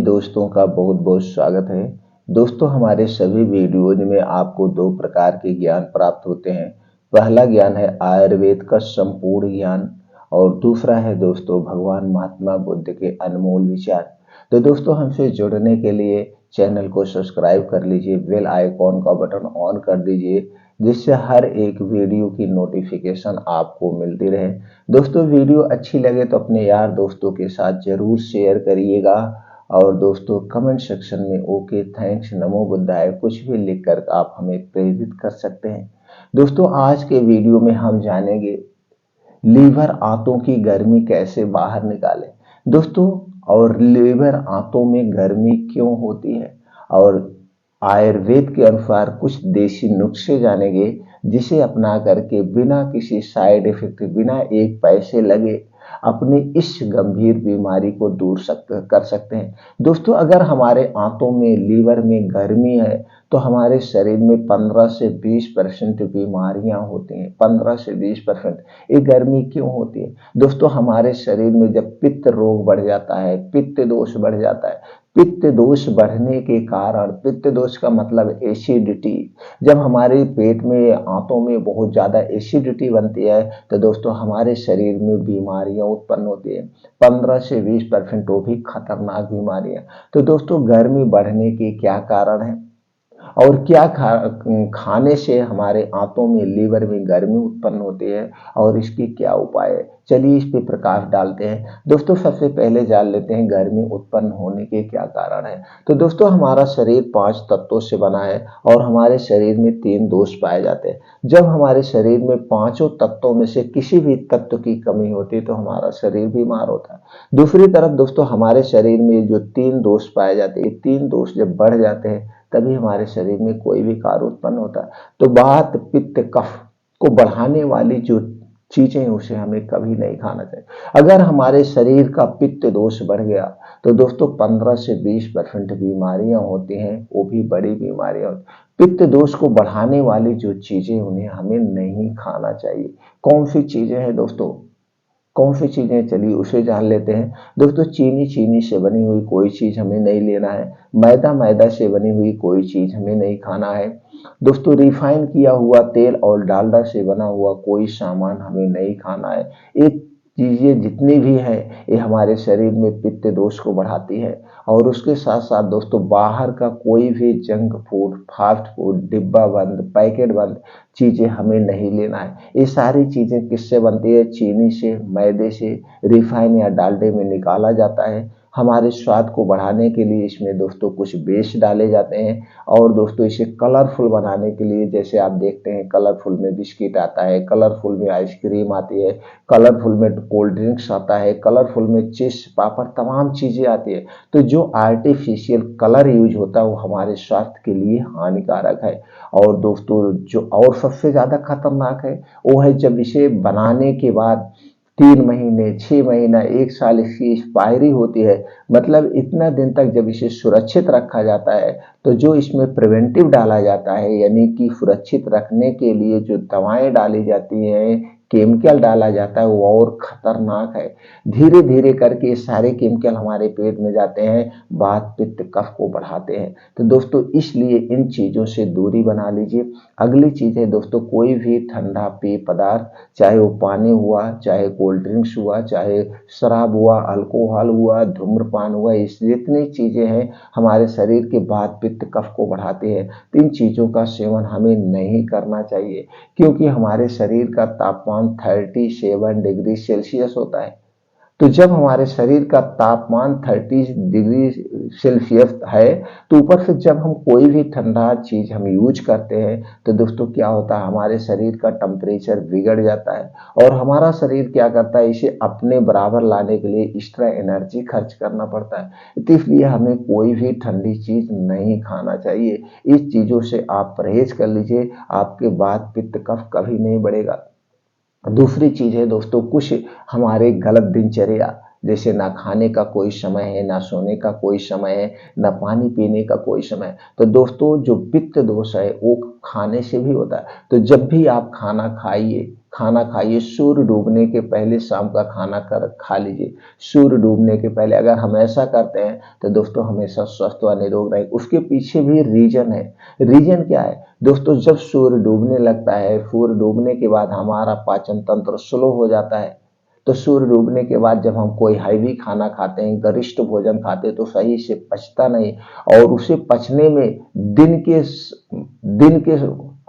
दोस्तों का बहुत बहुत स्वागत है। दोस्तों, हमारे सभी वीडियोज में आपको दो प्रकार के ज्ञान प्राप्त होते हैं। पहला ज्ञान है आयुर्वेद का संपूर्ण ज्ञान और दूसरा है दोस्तों भगवान महात्मा बुद्ध के अनमोल विचार। तो दोस्तों, हमसे जुड़ने के लिए चैनल को सब्सक्राइब कर लीजिए, बेल आइकॉन का बटन ऑन कर दीजिए, जिससे हर एक वीडियो की नोटिफिकेशन आपको मिलती रहे। दोस्तों, वीडियो अच्छी लगे तो अपने यार दोस्तों के साथ जरूर शेयर करिएगा और दोस्तों कमेंट सेक्शन में ओके, थैंक्स, नमो बुद्धाय कुछ भी लिखकर आप हमें प्रेरित कर सकते हैं। दोस्तों, आज के वीडियो में हम जानेंगे लीवर आंतों की गर्मी कैसे बाहर निकालें। दोस्तों, और लीवर आंतों में गर्मी क्यों होती है और आयुर्वेद के अनुसार कुछ देसी नुस्खे जानेंगे जिसे अपना करके बिना किसी साइड इफेक्ट, बिना एक पैसे लगे अपनी इस गंभीर बीमारी को दूर कर सकते हैं। दोस्तों, अगर हमारे आंतों में, लीवर में गर्मी है तो हमारे शरीर में 15 से 20% बीमारियां होती हैं। 15 से 20%। ये गर्मी क्यों होती है? दोस्तों, हमारे शरीर में जब पित्त रोग बढ़ जाता है, पित्त दोष बढ़ जाता है, पित्त दोष बढ़ने के कारण, पित्त दोष का मतलब एसिडिटी, जब हमारे पेट में, आंतों में बहुत ज़्यादा एसिडिटी बनती है तो दोस्तों हमारे शरीर में बीमारियां उत्पन्न होती है। 15 से 20%, वो भी खतरनाक बीमारियां। तो दोस्तों, गर्मी बढ़ने के क्या कारण है और क्या खाने से हमारे आंतों में, लीवर में गर्मी उत्पन्न होती है और इसके क्या उपाय है, चलिए इस पे प्रकाश डालते हैं। दोस्तों, सबसे पहले जान लेते हैं गर्मी उत्पन्न होने के क्या कारण है। तो दोस्तों, हमारा शरीर 5 तत्वों से बना है और हमारे शरीर में 3 दोष पाए जाते हैं। जब हमारे शरीर में पांचों तत्वों में से किसी भी तत्व की कमी होती है तो हमारा शरीर बीमार होता है। दूसरी तरफ दोस्तों, हमारे शरीर में जो 3 दोष पाए जाते हैं, 3 दोष जब बढ़ जाते हैं तभी हमारे शरीर में कोई भी कार्य उत्पन्न होता है। तो वात, पित्त, कफ को बढ़ाने वाली जो चीजें उसे हमें कभी नहीं खाना चाहिए। अगर हमारे शरीर का पित्त दोष बढ़ गया तो दोस्तों 15 से 20% बीमारियां होती हैं, वो भी बड़ी बीमारियां होती हैं। पित्त दोष को बढ़ाने वाली जो चीजें, उन्हें हमें नहीं खाना चाहिए। कौन सी चीजें हैं दोस्तों? कौन सी चीजें, चलिए उसे जान लेते हैं। दोस्तों, चीनी से बनी हुई कोई चीज हमें नहीं लेना है। मैदा से बनी हुई कोई चीज हमें नहीं खाना है। दोस्तों, रिफाइन किया हुआ तेल और डालडा से बना हुआ कोई सामान हमें नहीं खाना है। ये चीजें जितनी भी है ये हमारे शरीर में पित्त दोष को बढ़ाती है। और उसके साथ साथ दोस्तों, बाहर का कोई भी जंक फूड, फास्ट फूड, डिब्बा बंद, पैकेट बंद चीजें हमें नहीं लेना है। ये सारी चीजें किससे बनती है? चीनी से, मैदे से, रिफाइन या डालडे में निकाला जाता है। हमारे स्वाद को बढ़ाने के लिए इसमें दोस्तों कुछ बेस डाले जाते हैं और दोस्तों इसे कलरफुल बनाने के लिए, जैसे आप देखते हैं कलरफुल में बिस्किट आता है, कलरफुल में आइसक्रीम आती है, कलरफुल में कोल्ड ड्रिंक्स आता है, कलरफुल में चिप्स, पापड़, तमाम चीजें आती है। तो जो आर्टिफिशियल कलर यूज होता है वो हमारे स्वास्थ्य के लिए हानिकारक है। और दोस्तों, जो और सबसे ज्यादा खतरनाक है वो है जब इसे बनाने के बाद 3 महीने, 6 महीना, 1 साल इसकी एक्सपायरी होती है। मतलब इतना दिन तक जब इसे सुरक्षित रखा जाता है तो जो इसमें प्रिवेंटिव डाला जाता है, यानी कि सुरक्षित रखने के लिए जो दवाएं डाली जाती हैं, केमिकल डाला जाता है, वो और खतरनाक है। धीरे धीरे करके ये सारे केमिकल हमारे पेट में जाते हैं, वात, पित्त, कफ को बढ़ाते हैं। तो दोस्तों, इसलिए इन चीजों से दूरी बना लीजिए। अगली चीज है दोस्तों, कोई भी ठंडा पेय पदार्थ, चाहे वो पानी हुआ, चाहे कोल्ड ड्रिंक्स हुआ, चाहे शराब हुआ, अल्कोहल हुआ, धूम्रपान हुआ, इस जितनी चीजें हैं हमारे शरीर के वात, पित्त, कफ को बढ़ाते हैं। तो इन चीजों का सेवन हमें नहीं करना चाहिए क्योंकि हमारे शरीर का तापमान 37 डिग्री सेल्सियस होता है। तो जब हमारे शरीर का तापमान 30 डिग्री सेल्सियस है तो ऊपर से जब हम कोई भी ठंडा चीज हम यूज करते हैं तो दोस्तों क्या होता है, हमारे शरीर का टेम्परेचर बिगड़ जाता है और हमारा शरीर क्या करता है, इसे अपने बराबर लाने के लिए एक्स्ट्रा एनर्जी खर्च करना पड़ता है। तो इसलिए हमें कोई भी ठंडी चीज नहीं खाना चाहिए। इस चीजों से आप परहेज कर लीजिए, आपके वात, पित्त, कफ कभी नहीं बढ़ेगा। दूसरी चीज है दोस्तों, कुछ हमारे गलत दिनचर्या, जैसे ना खाने का कोई समय है, ना सोने का कोई समय है, ना पानी पीने का कोई समय है। तो दोस्तों, जो पित्त दोष है वो खाने से भी होता है। तो जब भी आप खाना खाइए, खाना खाइए सूर्य डूबने के पहले, शाम का खाना खा लीजिए सूर्य डूबने के पहले। अगर हम ऐसा करते हैं तो दोस्तों हमेशा स्वस्थ व निरोग रहेंगे। उसके पीछे भी रीजन है। रीजन क्या है दोस्तों? जब सूर्य डूबने लगता है, सूर्य डूबने के बाद हमारा पाचन तंत्र स्लो हो जाता है। तो सूर्य डूबने के बाद जब हम कोई हैवी खाना खाते हैं, गरिष्ठ भोजन खाते हैं, तो सही से पचता नहीं, और उसे पचने में दिन के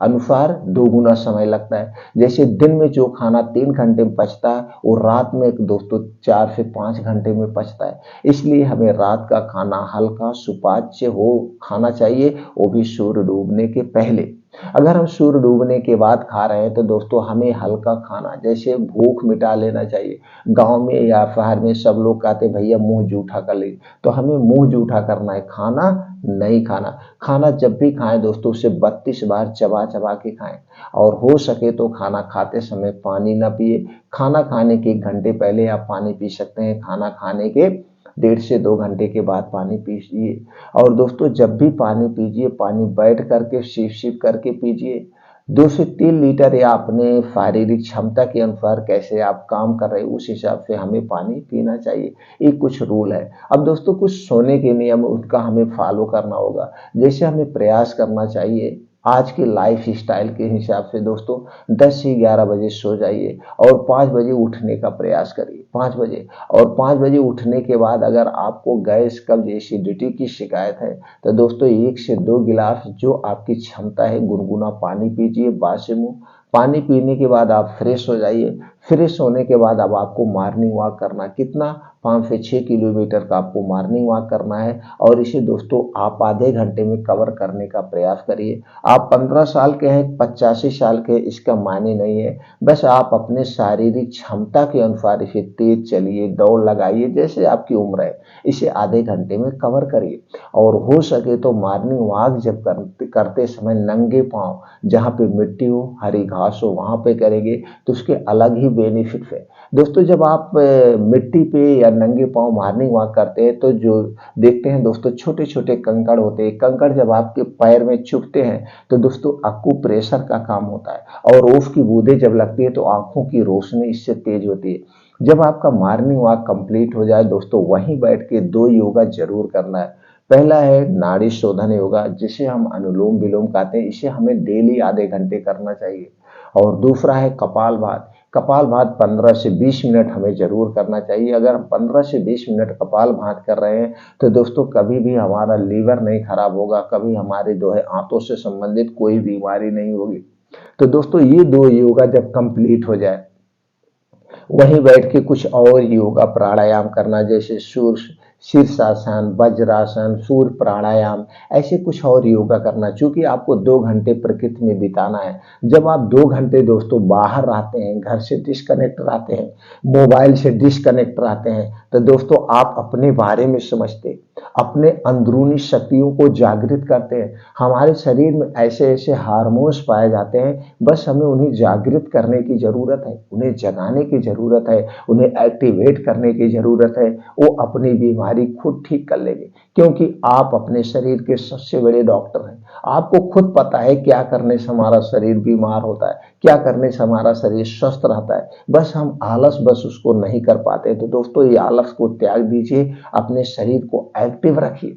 अनुसार दोगुना समय लगता है। जैसे दिन में जो खाना 3 घंटे में पचता है, वो रात में दोस्तों 4 से 5 घंटे में पचता है। इसलिए हमें रात का खाना हल्का सुपाच्य हो खाना चाहिए, वो भी सूर्य डूबने के पहले। अगर हम सूर्य डूबने के बाद खा रहे हैं तो दोस्तों हमें हल्का खाना, जैसे भूख मिटा लेना चाहिए। गांव में या शहर में सब लोग कहते भैया मुंह जूठा कर ले, तो हमें मुंह जूठा करना है, खाना नहीं खाना। खाना जब भी खाएं दोस्तों उसे 32 बार चबा चबा के खाएं, और हो सके तो खाना खाते समय पानी ना पिए। खाना खाने के 1 घंटे पहले आप पानी पी सकते हैं, खाना खाने के 1.5 से 2 घंटे के बाद पानी पीजिए। और दोस्तों जब भी पानी पीजिए, पानी बैठ करके सिप सिप करके पीजिए। 2 से 3 लीटर, या अपने शारीरिक क्षमता के अनुसार कैसे आप काम कर रहे हैं उस हिसाब से हमें पानी पीना चाहिए। ये कुछ रूल है। अब दोस्तों कुछ सोने के नियम, उनका हमें फॉलो करना होगा। जैसे हमें प्रयास करना चाहिए आज के लाइफ स्टाइल के हिसाब से दोस्तों 10 से 11 बजे सो जाइए, और 5 बजे उठने का प्रयास करिए, 5 बजे। और 5 बजे उठने के बाद अगर आपको गैस, कब्ज, एसिडिटी की शिकायत है तो दोस्तों 1 से 2 गिलास जो आपकी क्षमता है गुनगुना पानी पीजिए बासे मुंह। पानी पीने के बाद आप फ्रेश हो जाइए। फ्रेश होने के बाद अब आपको मॉर्निंग वॉक करना, कितना 5 से 6 किलोमीटर का आपको मॉर्निंग वॉक करना है, और इसे दोस्तों आप आधे घंटे में कवर करने का प्रयास करिए। आप 15 साल के हैं, 85 साल के, इसका मायने नहीं है। बस आप अपने शारीरिक क्षमता के अनुसार इसे तेज चलिए, दौड़ लगाइए, जैसे आपकी उम्र है, इसे आधे घंटे में कवर करिए। और हो सके तो मॉर्निंग वॉक जब करते समय नंगे पांव, जहाँ पे मिट्टी हो, हरी घास हो, वहां पे करेंगे तो उसके अलग ही बेनिफिट है। दोस्तों जब आप मिट्टी पे या नंगे पांव मॉर्निंग वॉक करते हैं तो जो देखते हैं दोस्तों छोटे छोटे कंकड़ होते हैं, कंकड़ जब आपके पैर में चुभते हैं तो दोस्तों अक्यूप्रेशर का काम होता है, और ओफ की बूंदें जब लगती है तो आंखों की रोशनी इससे तेज होती है। जब आपका मॉर्निंग वॉक कंप्लीट हो जाए दोस्तों, वहीं बैठ के 2 योगा जरूर करना है। पहला है नाड़ी शोधन योगा, जिसे हम अनुलोम विलोम कहते हैं, इसे हमें डेली आधे घंटे करना चाहिए। और दूसरा है कपाल भात। कपाल भात 15 से 20 मिनट हमें जरूर करना चाहिए। अगर हम 15 से 20 मिनट कपाल भात कर रहे हैं तो दोस्तों कभी भी हमारा लीवर नहीं खराब होगा, कभी हमारे जो है आंतों से संबंधित कोई बीमारी नहीं होगी। तो दोस्तों ये 2 योगा जब कंप्लीट हो जाए, वहीं बैठ के कुछ और योगा प्राणायाम करना, जैसे शीर्षासन, वज्रासन, सूर्य प्राणायाम, ऐसे कुछ और योगा करना। चूंकि आपको 2 घंटे प्रकृति में बिताना है। जब आप 2 घंटे दोस्तों बाहर रहते हैं, घर से डिस्कनेक्ट रहते हैं, मोबाइल से डिस्कनेक्ट रहते हैं, तो दोस्तों आप अपने बारे में समझते, अपने अंदरूनी शक्तियों को जागृत करते हैं। हमारे शरीर में ऐसे ऐसे हार्मोन्स पाए जाते हैं, बस हमें उन्हें जागृत करने की जरूरत है, उन्हें जगाने की जरूरत है, उन्हें एक्टिवेट करने की जरूरत है। वो अपनी बीमारी खुद ठीक कर लेंगे, क्योंकि आप अपने शरीर के सबसे बड़े डॉक्टर हैं। आपको खुद पता है क्या करने से हमारा शरीर बीमार होता है, क्या करने से हमारा शरीर स्वस्थ रहता है। बस हम आलस बस उसको नहीं कर पाते। तो दोस्तों ये आलस को त्याग दीजिए, अपने शरीर को एक्टिव रखिए।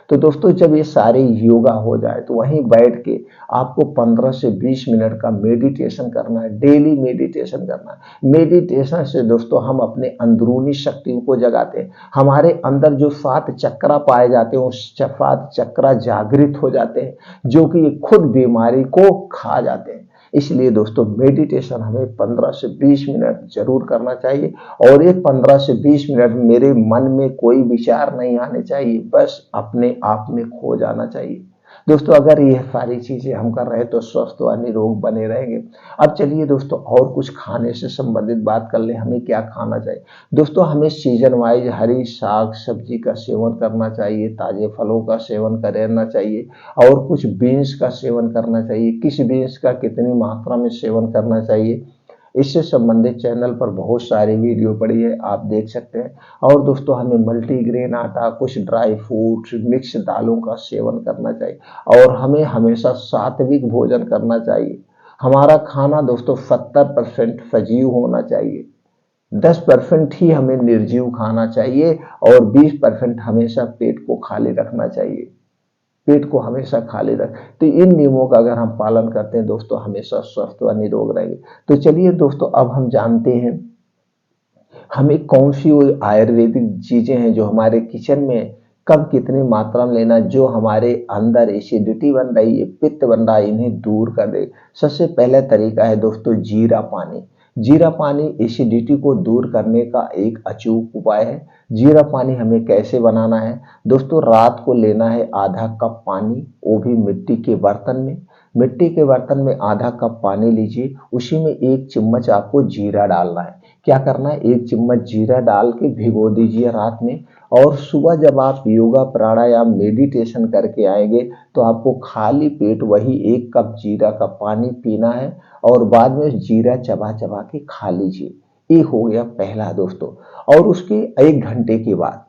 तो दोस्तों जब ये सारे योगा हो जाए तो वहीं बैठ के आपको 15 से 20 मिनट का मेडिटेशन करना है, डेली मेडिटेशन करना है। मेडिटेशन से दोस्तों हम अपने अंदरूनी शक्तियों को जगाते हैं। हमारे अंदर जो 7 चक्रा पाए जाते हैं, वो 7 चक्रा जागृत हो जाते हैं, जो कि खुद बीमारी को खा जाते हैं। इसलिए दोस्तों मेडिटेशन हमें 15 से 20 मिनट जरूर करना चाहिए, और ये 15 से 20 मिनट मेरे मन में कोई विचार नहीं आने चाहिए, बस अपने आप में खो जाना चाहिए। दोस्तों अगर ये सारी चीजें हम कर रहे हैं तो स्वस्थ व निरोग बने रहेंगे। अब चलिए दोस्तों और कुछ खाने से संबंधित बात कर ले, हमें क्या खाना चाहिए। दोस्तों हमें सीजन वाइज हरी साग सब्जी का सेवन करना चाहिए, ताजे फलों का सेवन करना चाहिए, और कुछ बीन्स का सेवन करना चाहिए। किस बीन्स का कितनी मात्रा में सेवन करना चाहिए, इससे संबंधित चैनल पर बहुत सारी वीडियो पड़ी है, आप देख सकते हैं। और दोस्तों हमें मल्टीग्रेन आटा, कुछ ड्राई फ्रूट्स, मिक्स दालों का सेवन करना चाहिए, और हमें हमेशा सात्विक भोजन करना चाहिए। हमारा खाना दोस्तों 70% सजीव होना चाहिए, 10% ही हमें निर्जीव खाना चाहिए और 20% हमेशा पेट को खाली रखना चाहिए। पेट को हमेशा खाली रख, तो इन नियमों का अगर हम पालन करते हैं दोस्तों, हमेशा स्वस्थ व निरोग रहेंगे। तो चलिए दोस्तों, अब हम जानते हैं हमें कौन सी वो आयुर्वेदिक चीजें हैं जो हमारे किचन में कब कितनी मात्रा में लेना, जो हमारे अंदर एसिडिटी बन रही है, पित्त बन रहा है, इन्हें दूर कर दे। सबसे पहला तरीका है दोस्तों जीरा पानी। जीरा पानी एसिडिटी को दूर करने का एक अचूक उपाय है। जीरा पानी हमें कैसे बनाना है दोस्तों, रात को लेना है आधा कप पानी, वो भी मिट्टी के बर्तन में। मिट्टी के बर्तन में आधा कप पानी लीजिए, उसी में 1 चम्मच आपको जीरा डालना है। क्या करना है, 1 चम्मच जीरा डाल के भिगो दीजिए रात में, और सुबह जब आप योगा प्राणायाम मेडिटेशन करके आएंगे तो आपको खाली पेट वही 1 कप जीरा का पानी पीना है और बाद में जीरा चबा चबा के खा लीजिए। ये हो गया पहला दोस्तों। और उसके 1 घंटे के बाद,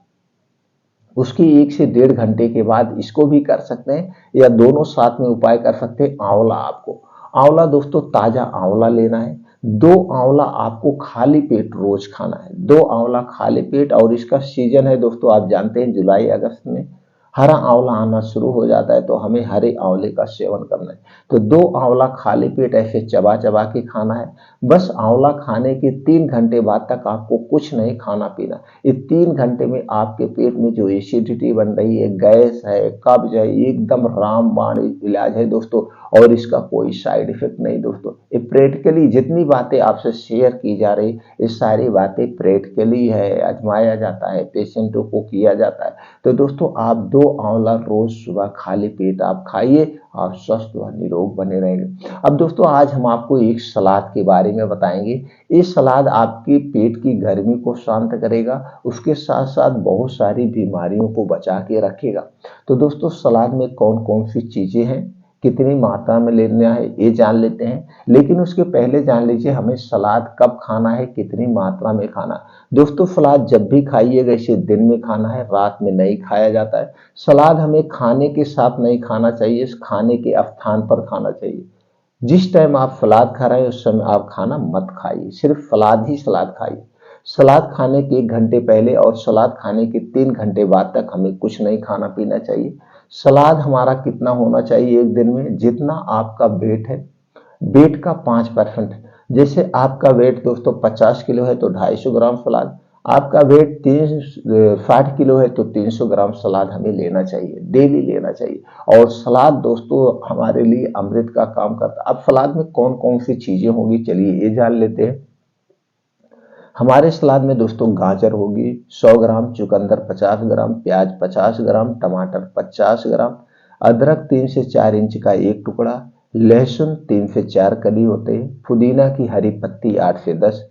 उसके 1 से 1.5 घंटे के बाद इसको भी कर सकते हैं, या दोनों साथ में उपाय कर सकते हैं। आंवला, आपको आंवला दोस्तों ताजा आंवला लेना है, 2 आंवला आपको खाली पेट रोज खाना है, 2 आंवला खाली पेट। और इसका सीजन है दोस्तों, आप जानते हैं जुलाई अगस्त में हरा आंवला आना शुरू हो जाता है, तो हमें हरे आंवले का सेवन करना है। तो 2 आंवला खाली पेट ऐसे चबा चबा के खाना है। बस आंवला खाने के 3 घंटे बाद तक आपको कुछ नहीं खाना पीना। इस 3 घंटे में आपके पेट में जो एसिडिटी बन रही है, गैस है, कब्ज है, एकदम रामबाण इलाज है दोस्तों, और इसका कोई साइड इफेक्ट नहीं दोस्तों। ये प्रैक्टिकली जितनी बातें आपसे शेयर की जा रही, ये सारी बातें प्रैक्टिकली है, आजमाया जाता है, पेशेंटों को किया जाता है। तो दोस्तों आप 2 आंवला रोज सुबह खाली पेट आप खाइए, आप स्वस्थ व निरोग बने रहेंगे। अब दोस्तों आज हम आपको एक सलाद के बारे में बताएंगे। ये सलाद आपके पेट की गर्मी को शांत करेगा, उसके साथ साथ बहुत सारी बीमारियों को बचा के रखेगा। तो दोस्तों सलाद में कौन कौन सी चीजें हैं, कितनी मात्रा में लेना है, ये जान लेते हैं। लेकिन उसके पहले जान लीजिए हमें सलाद कब खाना है, कितनी मात्रा में खाना। दोस्तों सलाद जब भी खाइएगा इसे दिन में खाना है, रात में नहीं खाया जाता है। सलाद हमें खाने के साथ नहीं खाना चाहिए, इस खाने के स्थान पर खाना चाहिए। जिस टाइम आप सलाद खा रहे हैं उस समय आप खाना मत खाइए, सिर्फ सलाद ही सलाद खाइए। सलाद खाने के 1 घंटे पहले और सलाद खाने के 3 घंटे बाद तक हमें कुछ नहीं खाना पीना चाहिए। सलाद हमारा कितना होना चाहिए एक दिन में, जितना आपका वेट है, वेट का 5%। जैसे आपका वेट दोस्तों 50 किलो है तो 250 ग्राम सलाद, आपका वेट 60 किलो है तो 300 ग्राम सलाद हमें लेना चाहिए, डेली लेना चाहिए। और सलाद दोस्तों हमारे लिए अमृत का काम करता है। अब सलाद में कौन कौन सी चीजें होंगी चलिए ये जान लेते हैं। हमारे सलाद में दोस्तों गाजर होगी 100 ग्राम, चुकंदर 50 ग्राम, प्याज 50 ग्राम, टमाटर 50 ग्राम, अदरक 3 से 4 इंच का एक टुकड़ा, लहसुन 3 से 4 कली होते हैं, पुदीना की हरी पत्ती 8 से 10,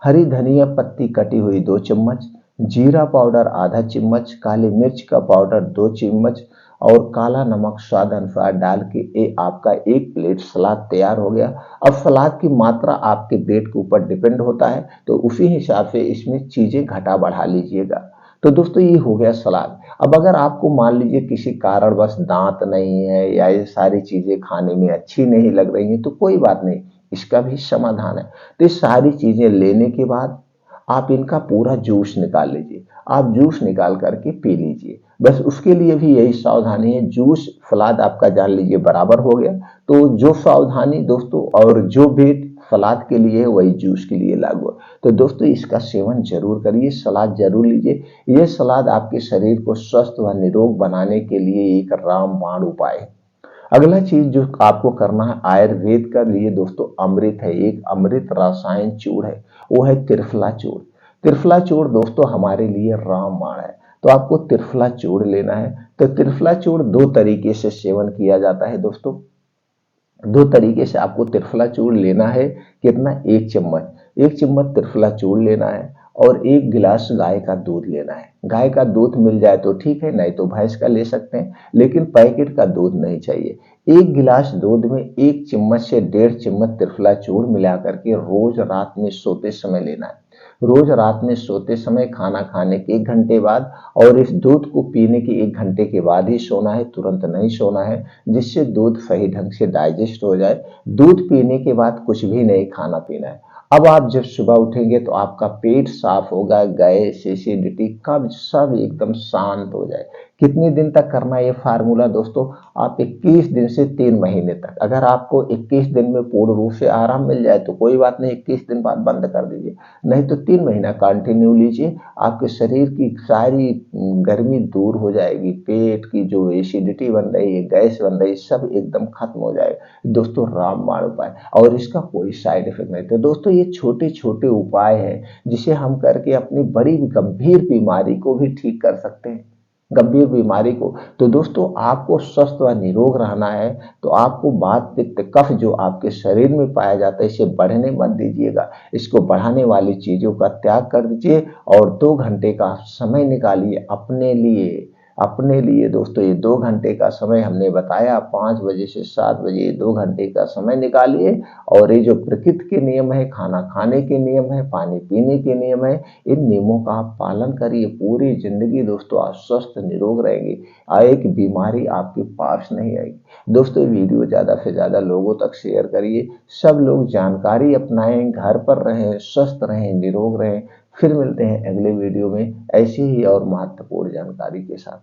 हरी धनिया पत्ती कटी हुई 2 चम्मच, जीरा पाउडर आधा चम्मच, काली मिर्च का पाउडर 2 चम्मच और काला नमक स्वाद अनुसार डाल के ये आपका 1 प्लेट सलाद तैयार हो गया। अब सलाद की मात्रा आपके वेट के ऊपर डिपेंड होता है, तो उसी हिसाब से इसमें चीजें घटा बढ़ा लीजिएगा। तो दोस्तों ये हो गया सलाद। अब अगर आपको मान लीजिए किसी कारणवश दांत नहीं है या ये सारी चीजें खाने में अच्छी नहीं लग रही हैं, तो कोई बात नहीं, इसका भी समाधान है। तो ये सारी चीजें लेने के बाद आप इनका पूरा जूस निकाल लीजिए, आप जूस निकाल करके पी लीजिए। बस उसके लिए भी यही सावधानी है, जूस सलाद आपका जान लीजिए बराबर हो गया। तो जो सावधानी दोस्तों और जो वेट सलाद के लिए है वही जूस के लिए लागू है। तो दोस्तों इसका सेवन जरूर करिए, सलाद जरूर लीजिए। यह सलाद आपके शरीर को स्वस्थ व निरोग बनाने के लिए एक रामबाण उपाय है। अगला चीज जो आपको करना है, आयुर्वेद का लिए दोस्तों अमृत है, एक अमृत रसायन चूर्ण है, वो है त्रिफला चूर्ण। त्रिफला चूर्ण दोस्तों हमारे लिए रामबाण है, तो आपको त्रिफला चूर्ण लेना है। तो त्रिफला चूर्ण 2 तरीके से सेवन किया जाता है दोस्तों, 2 तरीके से आपको त्रिफला चूर्ण लेना है। कितना, 1 चम्मच, 1 चम्मच त्रिफला चूर्ण लेना है और 1 गिलास गाय का दूध लेना है। गाय का दूध मिल जाए तो ठीक है, नहीं तो भैंस का ले सकते हैं, लेकिन पैकेट का दूध नहीं चाहिए। 1 गिलास दूध में 1 चम्मच से 1.5 चम्मच त्रिफला चूर्ण मिला करके रोज रात में सोते समय लेना है। रोज रात में सोते समय, खाना खाने के 1 घंटे बाद और इस दूध को पीने के 1 घंटे के बाद ही सोना है, तुरंत नहीं सोना है, जिससे दूध सही ढंग से डाइजेस्ट हो जाए। दूध पीने के बाद कुछ भी नहीं खाना पीना है। अब आप जब सुबह उठेंगे तो आपका पेट साफ होगा, गैस, एसिडिटी, कब्ज सब एकदम शांत हो जाए। कितने दिन तक करना है ये फार्मूला दोस्तों? आप 21 दिन से 3 महीने तक। अगर आपको 21 दिन में पूर्ण रूप से आराम मिल जाए तो कोई बात नहीं, 21 दिन बाद बंद कर दीजिए, नहीं तो 3 महीना कंटिन्यू लीजिए। आपके शरीर की सारी गर्मी दूर हो जाएगी, पेट की जो एसिडिटी बन रही है, गैस बन रही है, सब एकदम खत्म हो जाएगा दोस्तों। रामबाण उपाय, और इसका कोई साइड इफेक्ट नहीं। तो दोस्तों ये छोटे छोटे उपाय हैं जिसे हम करके अपनी बड़ी गंभीर बीमारी को भी ठीक कर सकते हैं, गंभीर बीमारी को। तो दोस्तों आपको स्वस्थ व निरोग रहना है तो आपको वात, पित्त, कफ जो आपके शरीर में पाया जाता है इसे बढ़ने मत दीजिएगा। इसको बढ़ाने वाली चीजों का त्याग कर दीजिए और 2 घंटे का समय निकालिए अपने लिए। अपने लिए दोस्तों ये 2 घंटे का समय हमने बताया, 5 बजे से 7 बजे 2 घंटे का समय निकालिए और ये जो प्रकृति के नियम है, खाना खाने के नियम है, पानी पीने के नियम है, इन नियमों का आप पालन करिए। पूरी जिंदगी दोस्तों आप स्वस्थ निरोग रहेंगे, एक बीमारी आपके पास नहीं आएगी। दोस्तों ये वीडियो ज्यादा से ज्यादा लोगों तक शेयर करिए, सब लोग जानकारी अपनाएं, घर पर रहें, स्वस्थ रहें, निरोग रहें। फिर मिलते हैं अगले वीडियो में ऐसी ही और महत्वपूर्ण जानकारी के साथ।